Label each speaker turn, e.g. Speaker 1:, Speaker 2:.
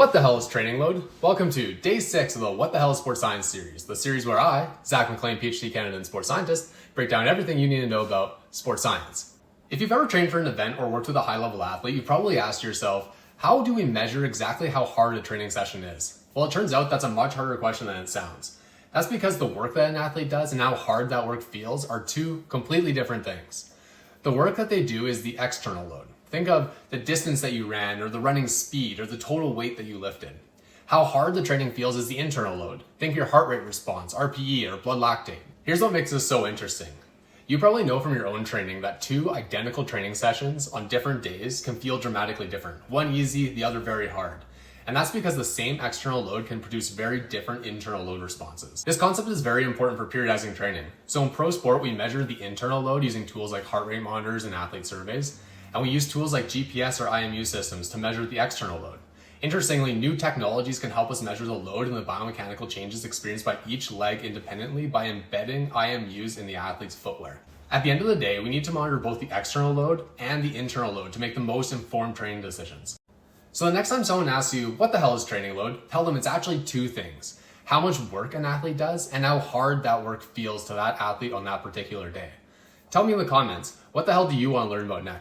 Speaker 1: What the hell is training load? Welcome to day 6 of the What the Hell is Sports Science series, the series where I, Zach McLean, PhD candidate and sports scientist, break down everything you need to know about sports science. If you've ever trained for an event or worked with a high-level athlete, you've probably asked yourself, how do we measure exactly how hard a training session is? Well, it turns out that's a much harder question than it sounds. That's because the work that an athlete does and how hard that work feels are two completely different things. The work that they do is the external load. Think of the distance that you ran or the running speed or the total weight that you lifted. How hard the training feels is the internal load. Think your heart rate response, RPE, or blood lactate. Here's what makes this so interesting. You probably know from your own training that two identical training sessions on different days can feel dramatically different. One easy, the other very hard. And that's because the same external load can produce very different internal load responses. This concept is very important for periodizing training. So in pro sport, we measure the internal load using tools like heart rate monitors and athlete surveys. And we use tools like GPS or IMU systems to measure the external load. Interestingly, new technologies can help us measure the load and the biomechanical changes experienced by each leg independently by embedding IMUs in the athlete's footwear. At the end of the day, we need to monitor both the external load and the internal load to make the most informed training decisions. So the next time someone asks you, what the hell is training load? Tell them it's actually two things. How much work an athlete does and how hard that work feels to that athlete on that particular day. Tell me in the comments, what the hell do you want to learn about next?